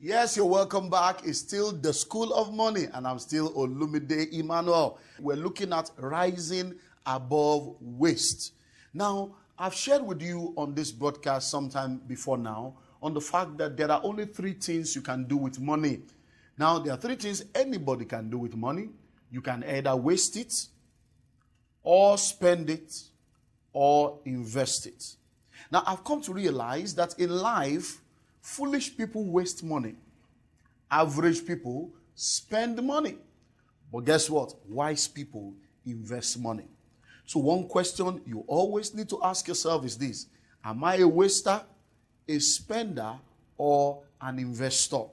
Yes, you're welcome back. It's still the School of Money, and I'm still Olumide Emmanuel. We're looking at rising above waste. Now, I've shared with you on this broadcast sometime before now on the fact that there are only three things you can do with money. Now, there are three things anybody can do with money. You can either waste it, or spend it, or invest it. Now, I've come to realize that in life, foolish people waste money. Average people spend money. But guess what? Wise people invest money. So one question you always need to ask yourself is this: am I a waster, a spender, or an investor?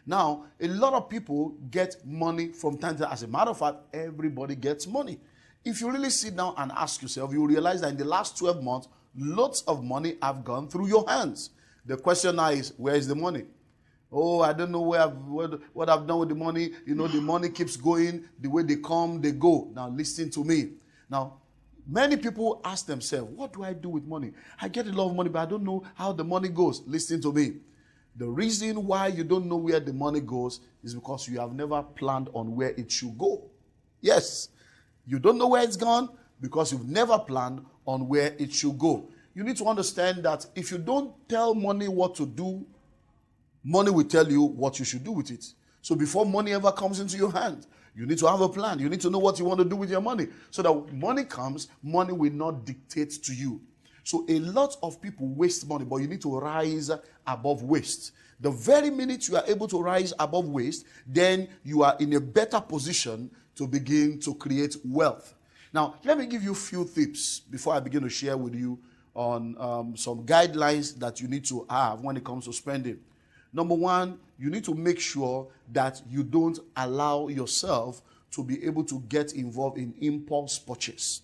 Now, a lot of people get money from time to time. As a matter of fact, everybody gets money. If you really sit down and ask yourself, you will realize that in the last 12 months, lots of money have gone through your hands. The question now is, where is the money? Oh, I don't know what I've done with the money. You know, the money keeps going. The way they come, they go. Now, listen to me. Now, many people ask themselves, what do I do with money? I get a lot of money, but I don't know how the money goes. Listen to me. The reason why you don't know where the money goes is because you have never planned on where it should go. Yes, you don't know where it's gone because you've never planned on where it should go. You need to understand that if you don't tell money what to do, money will tell you what you should do with it. So before money ever comes into your hand, you need to have a plan. You need to know what you want to do with your money. So that when money comes, money will not dictate to you. So a lot of people waste money, but you need to rise above waste. The very minute you are able to rise above waste, then you are in a better position to begin to create wealth. Now, let me give you a few tips before I begin to share with you on some guidelines that you need to have when it comes to spending. Number one, you need to make sure that you don't allow yourself to be able to get involved in impulse purchase.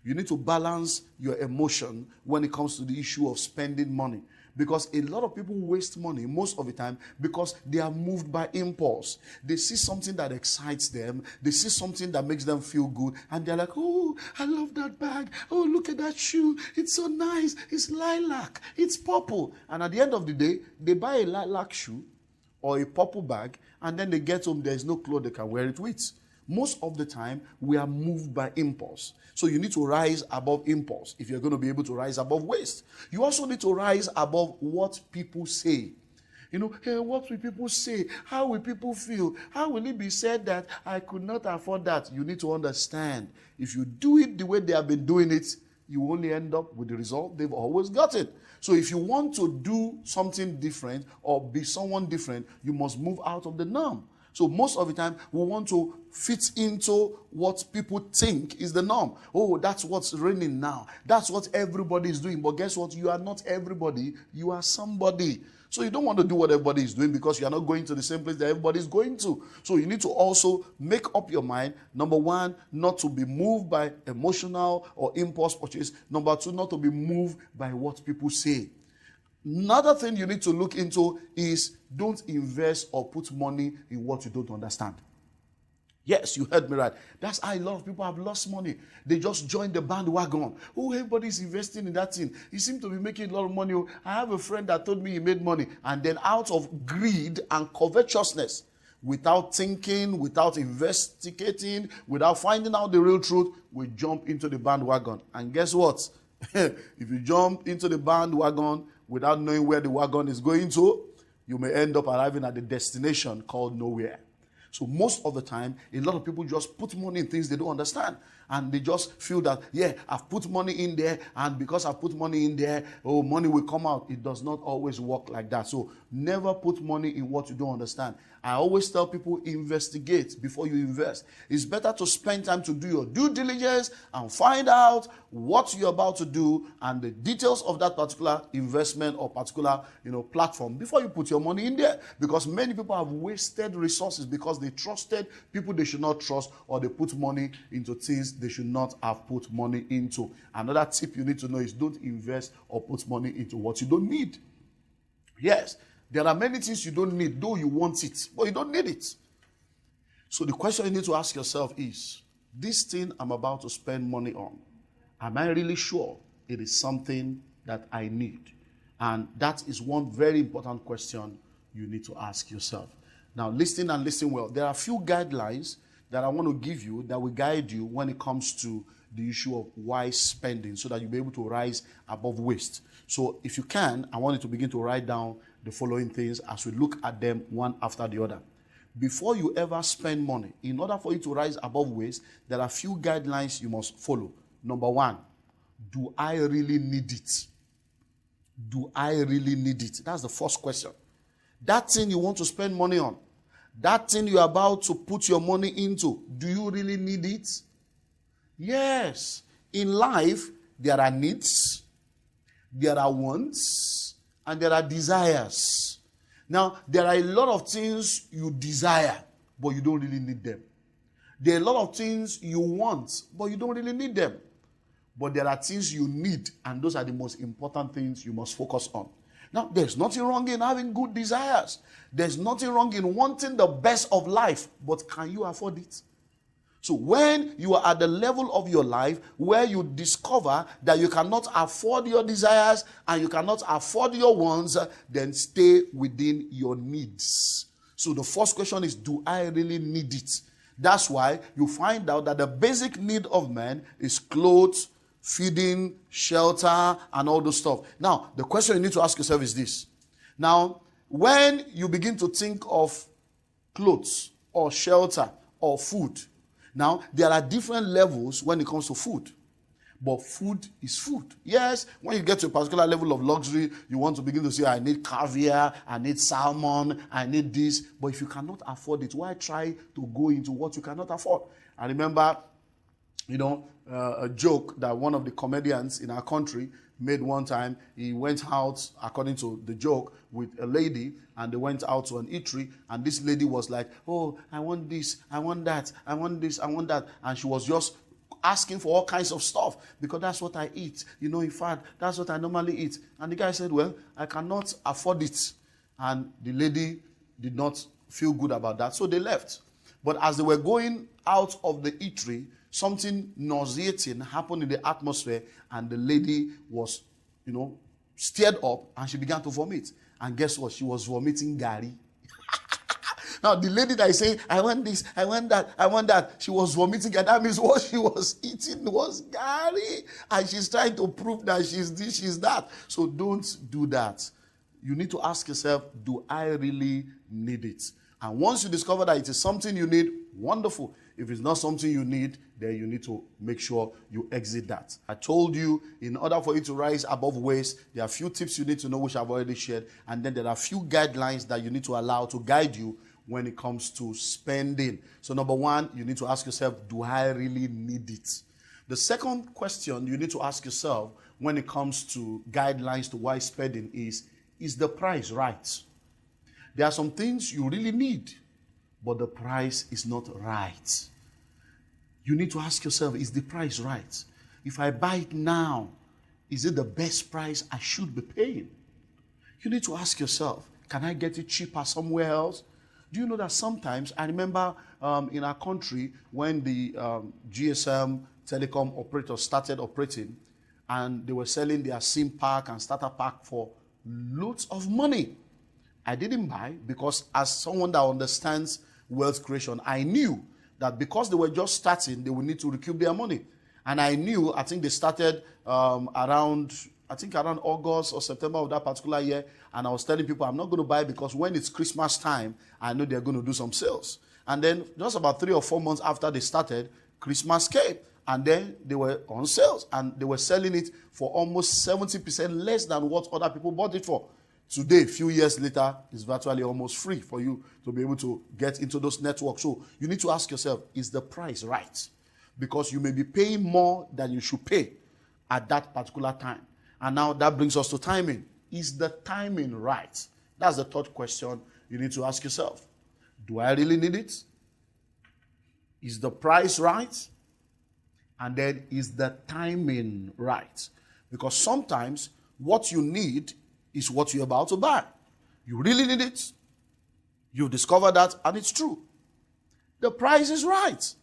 You need to balance your emotion when it comes to the issue of spending money. Because a lot of people waste money most of the time because they are moved by impulse. They see something that excites them. They see something that makes them feel good. And they're like, oh, I love that bag. Oh, look at that shoe. It's so nice. It's lilac. It's purple. And at the end of the day, they buy a lilac shoe or a purple bag, and then they get home, there's no clothes they can wear it with. Most of the time, we are moved by impulse. So you need to rise above impulse if you're going to be able to rise above waste. You also need to rise above what people say. You know, hey, what will people say? How will people feel? How will it be said that I could not afford that? You need to understand. If you do it the way they have been doing it, you only end up with the result they've always gotten. So if you want to do something different or be someone different, you must move out of the norm. So most of the time, we want to fit into what people think is the norm. Oh, that's what's raining now. That's what everybody is doing. But guess what? You are not everybody. You are somebody. So you don't want to do what everybody is doing because you are not going to the same place that everybody is going to. So you need to also make up your mind, number one, not to be moved by emotional or impulse purchase. Number two, not to be moved by what people say. Another thing you need to look into is don't invest or put money in what you don't understand. Yes, you heard me right. That's how a lot of people have lost money. They just joined the bandwagon. Oh, everybody's investing in that thing. You seem to be making a lot of money. I have a friend that told me he made money. And then out of greed and covetousness, without thinking, without investigating, without finding out the real truth, we jump into the bandwagon. And guess what? If you jump into the bandwagon without knowing where the wagon is going to, you may end up arriving at the destination called nowhere. So most of the time, a lot of people just put money in things they don't understand. And they just feel that, yeah, I've put money in there, and because I've put money in there, oh, money will come out. It does not always work like that. So never put money in what you don't understand. I always tell people, investigate before you invest. It's better to spend time to do your due diligence and find out what you're about to do and the details of that particular investment or particular, platform before you put your money in there. Because many people have wasted resources because they trusted people they should not trust, or they put money into things they should not have put money into. Another tip you need to know is don't invest or put money into what you don't need. Yes, there are many things you don't need, though you want it, but you don't need it. So the question you need to ask yourself is, this thing I'm about to spend money on, am I really sure it is something that I need? And that is one very important question you need to ask yourself. Now, listen and listen well. There are a few guidelines that I want to give you that will guide you when it comes to the issue of wise spending so that you'll be able to rise above waste. So if you can, I want you to begin to write down the following things as we look at them one after the other. Before you ever spend money, in order for you to rise above waste, there are a few guidelines you must follow. Number one, do I really need it? Do I really need it? That's the first question. That thing you want to spend money on, that thing you're about to put your money into, do you really need it? Yes. In life, there are needs, there are wants, and there are desires. Now, there are a lot of things you desire, but you don't really need them. There are a lot of things you want, but you don't really need them. But there are things you need, and those are the most important things you must focus on. Now, there's nothing wrong in having good desires. There's nothing wrong in wanting the best of life, but can you afford it? So when you are at the level of your life where you discover that you cannot afford your desires and you cannot afford your wants, then stay within your needs. So the first question is, do I really need it? That's why you find out that the basic need of man is clothes, feeding, shelter, and all those stuff. Now, the question you need to ask yourself is this. Now, when you begin to think of clothes or shelter or food, now, there are different levels when it comes to food. But food is food. Yes, when you get to a particular level of luxury, you want to begin to say, I need caviar, I need salmon, I need this. But if you cannot afford it, why try to go into what you cannot afford? I remember, a joke that one of the comedians in our country made one time. He went out, according to the joke, with a lady, and they went out to an eatery, and this lady was like, oh, I want this, I want that, I want this, I want that. And she was just asking for all kinds of stuff, because that's what I eat. In fact, that's what I normally eat. And the guy said, well, I cannot afford it. And the lady did not feel good about that, so they left. But as they were going out of the eatery, something nauseating happened in the atmosphere, and the lady was, stirred up, and she began to vomit. And guess what? She was vomiting gari. Now, the lady that is saying, I want this, I want that, I want that, she was vomiting, and that means what she was eating was gari. And she's trying to prove that she's this, she's that. So don't do that. You need to ask yourself, do I really need it? And once you discover that it is something you need, wonderful. If it's not something you need, then you need to make sure you exit that. I told you, in order for you to rise above waste, there are a few tips you need to know, which I've already shared. And then there are a few guidelines that you need to allow to guide you when it comes to spending. So number one, you need to ask yourself, do I really need it? The second question you need to ask yourself when it comes to guidelines to wise spending is the price right? There are some things you really need, but the price is not right. You need to ask yourself, is the price right? If I buy it now, is it the best price I should be paying? You need to ask yourself, can I get it cheaper somewhere else? Do you know that sometimes, I remember in our country when the GSM telecom operators started operating, and they were selling their SIM pack and starter pack for loads of money. I didn't buy because, as someone that understands wealth creation, I knew that because they were just starting, they would need to recoup their money. And I knew, I think they started around August or September of that particular year. And I was telling people, I'm not going to buy because when it's Christmas time, I know they're going to do some sales. And then just about 3 or 4 months after they started, Christmas came. And then they were on sales. And they were selling it for almost 70% less than what other people bought it for. Today, a few years later, it's virtually almost free for you to be able to get into those networks. So you need to ask yourself, is the price right? Because you may be paying more than you should pay at that particular time. And now that brings us to timing. Is the timing right? That's the third question you need to ask yourself. Do I really need it? Is the price right? And then, is the timing right? Because sometimes what you need is what you're about to buy. You really need it. You've discovered that, and it's true. The price is right.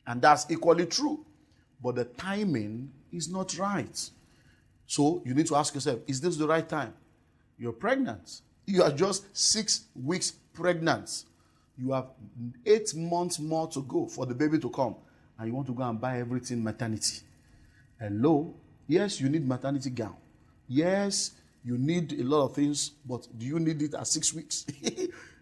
And that's equally true. But the timing is not right. So you need to ask yourself, is this the right time? You're pregnant. You are just 6 weeks pregnant. You have 8 months more to go for the baby to come. And you want to go and buy everything maternity. Hello? Yes, you need maternity gown. Yes, you need a lot of things, but do you need it at 6 weeks?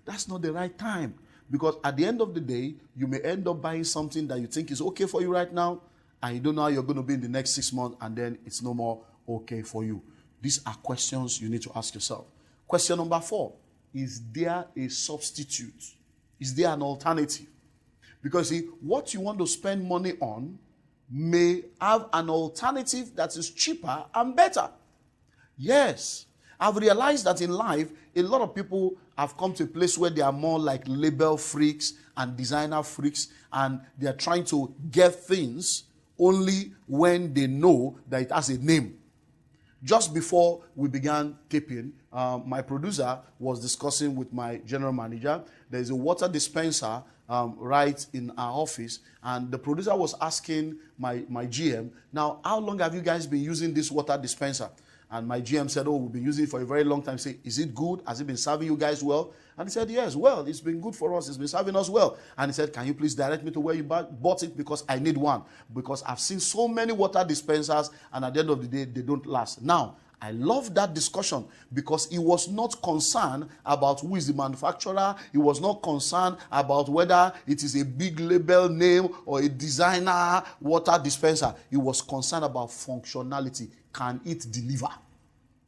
That's not the right time. Because at the end of the day, you may end up buying something that you think is okay for you right now, and you don't know how you're going to be in the next 6 months, and then it's no more okay for you. These are questions you need to ask yourself. Question number 4, is there a substitute? Is there an alternative? Because see, what you want to spend money on may have an alternative that is cheaper and better. Yes, I've realized that in life, a lot of people have come to a place where they are more like label freaks and designer freaks, and they are trying to get things only when they know that it has a name. Just before we began taping, my producer was discussing with my general manager. There's a water dispenser right in our office, and the producer was asking my GM, now, how long have you guys been using this water dispenser? And my GM said, oh, we've been using it for a very long time. Say, is it good? Has it been serving you guys well? And he said, yes, well, it's been good for us. It's been serving us well. And he said, can you please direct me to where you bought it? Because I need one. Because I've seen so many water dispensers, and at the end of the day, they don't last. Now, I love that discussion because he was not concerned about who is the manufacturer. He was not concerned about whether it is a big label name or a designer water dispenser. He was concerned about functionality. Can it deliver?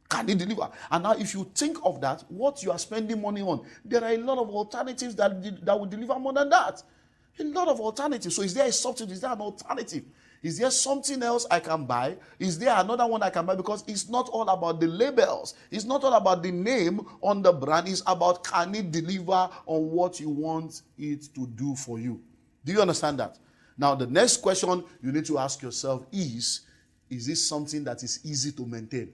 Can it deliver? And now if you think of that, what you are spending money on, there are a lot of alternatives that will deliver more than that. A lot of alternatives. So is there a substitute? Is there an alternative? Is there something else I can buy? Is there another one I can buy? Because it's not all about the labels. It's not all about the name on the brand. It's about, can it deliver on what you want it to do for you? Do you understand that? Now, the next question you need to ask yourself is this something that is easy to maintain?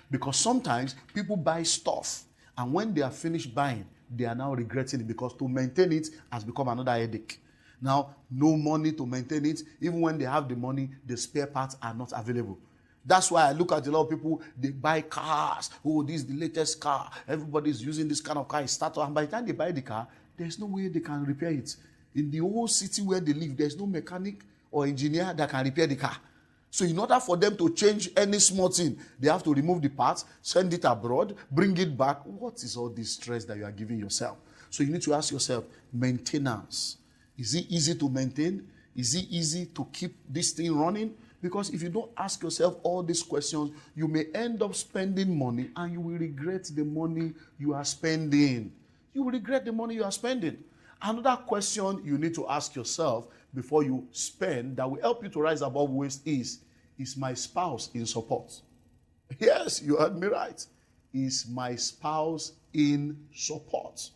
Because sometimes people buy stuff, and when they are finished buying, they are now regretting it because to maintain it has become another headache. Now, no money to maintain it. Even when they have the money, the spare parts are not available. That's why I look at a lot of people, they buy cars. Oh, this is the latest car. Everybody's using this kind of car. It's started, and by the time they buy the car, there's no way they can repair it. In the whole city where they live, there's no mechanic or engineer that can repair the car. So in order for them to change any small thing, they have to remove the parts, send it abroad, bring it back. What is all this stress that you are giving yourself? So you need to ask yourself, maintenance. Is it easy to maintain? Is it easy to keep this thing running? Because if you don't ask yourself all these questions, you may end up spending money and you will regret the money you are spending. You will regret the money you are spending. Another question you need to ask yourself before you spend that will help you to rise above waste is my spouse in support? Yes, you heard me right. Is my spouse in support?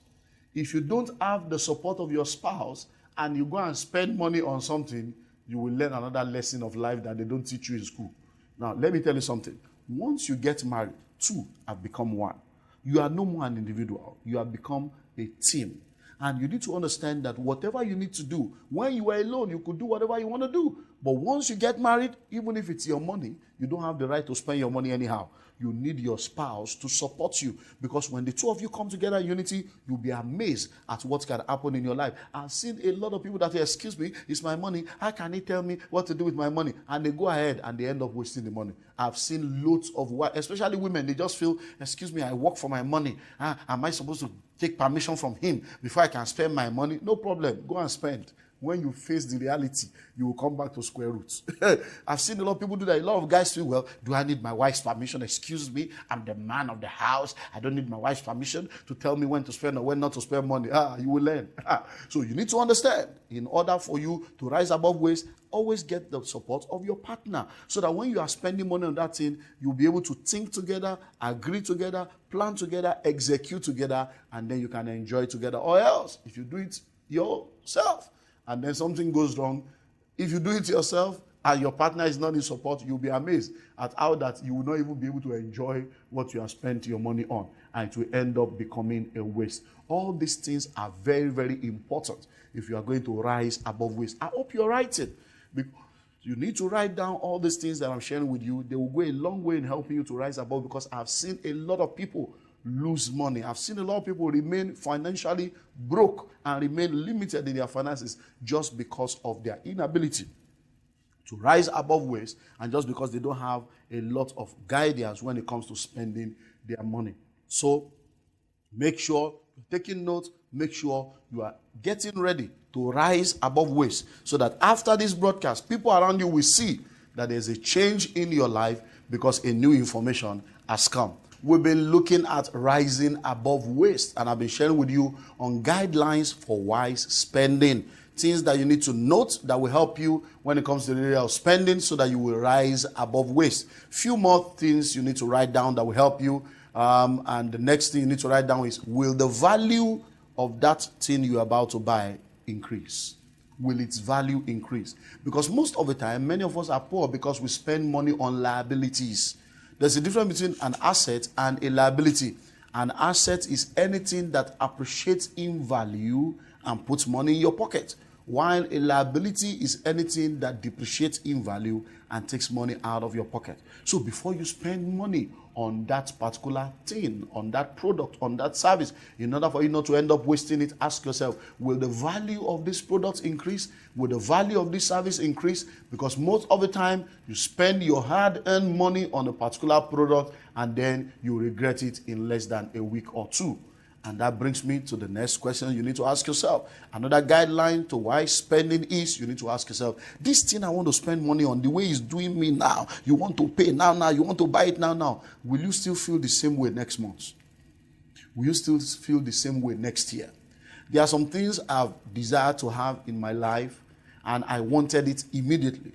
If you don't have the support of your spouse and you go and spend money on something, you will learn another lesson of life that they don't teach you in school. Now, let me tell you something. Once you get married, two have become one. You are no more an individual. You have become a team. And you need to understand that whatever you need to do, when you are alone, you could do whatever you want to do. But once you get married, even if it's your money, you don't have the right to spend your money anyhow. You need your spouse to support you. Because when the two of you come together in unity, you'll be amazed at what can happen in your life. I've seen a lot of people that say, excuse me, it's my money. How can he tell me what to do with my money? And they go ahead and they end up wasting the money. I've seen loads of, especially women, they just feel, excuse me, I work for my money. Am I supposed to take permission from him before I can spend my money? No problem. Go and spend. When you face the reality, you will come back to square roots. I've seen a lot of people do that. A lot of guys feel, well, do I need my wife's permission? Excuse me, I'm the man of the house. I don't need my wife's permission to tell me when to spend or when not to spend money. You will learn. So you need to understand, in order for you to rise above waste, always get the support of your partner. So that when you are spending money on that thing, you'll be able to think together, agree together, plan together, execute together, and then you can enjoy together. Or else, if you do it yourself, and then something goes wrong, if you do it yourself and your partner is not in support, you'll be amazed at how that you will not even be able to enjoy what you have spent your money on, and it will end up becoming a waste. All these things are very, very important if you are going to rise above waste. I hope you're writing. You need to write down all these things that I'm sharing with you. They will go a long way in helping you to rise above, because I've seen a lot of people lose money. I've seen a lot of people remain financially broke and remain limited in their finances just because of their inability to rise above waist, and just because they don't have a lot of guidance when it comes to spending their money. So make sure you're taking notes, make sure you are getting ready to rise above waist, so that after this broadcast, people around you will see that there's a change in your life because a new information has come. We've been looking at rising above waist, and I've been sharing with you on guidelines for wise spending. Things that you need to note that will help you when it comes to the area of spending, so that you will rise above waist. Few more things you need to write down that will help you. And the next thing you need to write down is, will the value of that thing you're about to buy increase? Will its value increase? Because most of the time, many of us are poor because we spend money on liabilities. There's a difference between an asset and a liability. An asset is anything that appreciates in value and puts money in your pocket, while a liability is anything that depreciates in value and takes money out of your pocket. So before you spend money on that particular thing, on that product, on that service, in order for you not to end up wasting it, ask yourself, will the value of this product increase? Will the value of this service increase? Because most of the time, you spend your hard-earned money on a particular product and then you regret it in less than a week or two. And that brings me to the next question you need to ask yourself. Another guideline to why spending is, you need to ask yourself, this thing I want to spend money on, the way it's doing me now, you want to pay now, you want to buy it now. Will you still feel the same way next month? Will you still feel the same way next year? There are some things I've desired to have in my life and I wanted it immediately.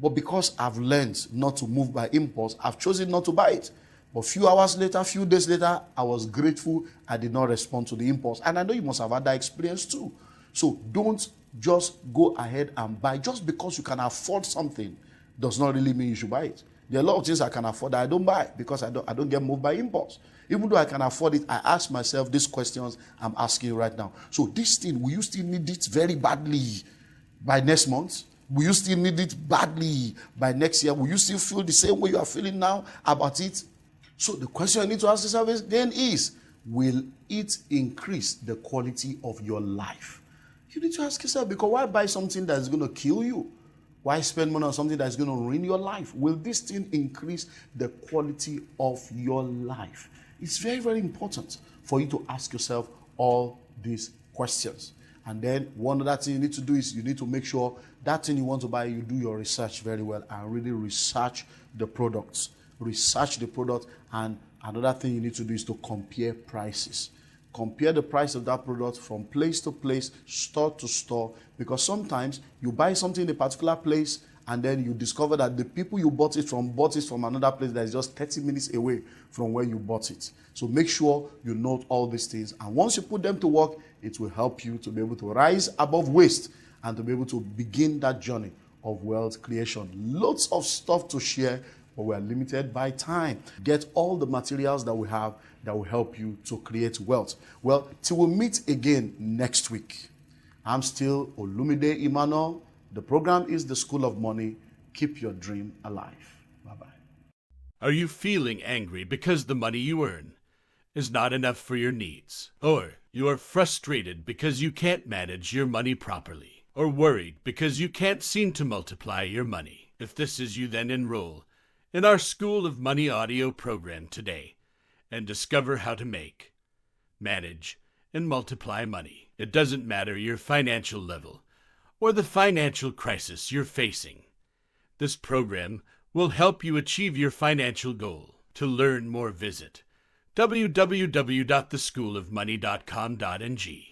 But because I've learned not to move by impulse, I've chosen not to buy it. But few hours later, few days later, I was grateful I did not respond to the impulse. And I know you must have had that experience too. So don't just go ahead and buy. Just because you can afford something does not really mean you should buy it. There are a lot of things I can afford that I don't buy because I don't get moved by impulse. Even though I can afford it, I ask myself these questions I'm asking you right now. So this thing, will you still need it very badly by next month? Will you still need it badly by next year? Will you still feel the same way you are feeling now about it? So the question you need to ask yourself is, will it increase the quality of your life? You need to ask yourself, because why buy something that is going to kill you? Why spend money on something that is going to ruin your life? Will this thing increase the quality of your life? It's very, very important for you to ask yourself all these questions. And then one other thing you need to do is you need to make sure that thing you want to buy, you do your research very well and really research the products. Research the product, and another thing you need to do is to compare prices. Compare the price of that product from place to place, store to store, because sometimes you buy something in a particular place and then you discover that the people you bought it from another place that is just 30 minutes away from where you bought it. So make sure you note all these things, and once you put them to work, it will help you to be able to rise above waist and to be able to begin that journey of wealth creation. Lots of stuff to share, but we are limited by time. Get all the materials that we have that will help you to create wealth. Well, till we meet again next week, I'm still Olumide Emmanuel. The program is The School of Money. Keep your dream alive. Bye-bye. Are you feeling angry because the money you earn is not enough for your needs? Or you are frustrated because you can't manage your money properly? Or worried because you can't seem to multiply your money? If this is you, then enroll in our School of Money audio program today and discover how to make, manage, and multiply money. It doesn't matter your financial level or the financial crisis you're facing. This program will help you achieve your financial goal. To learn more, visit www.theschoolofmoney.com.ng.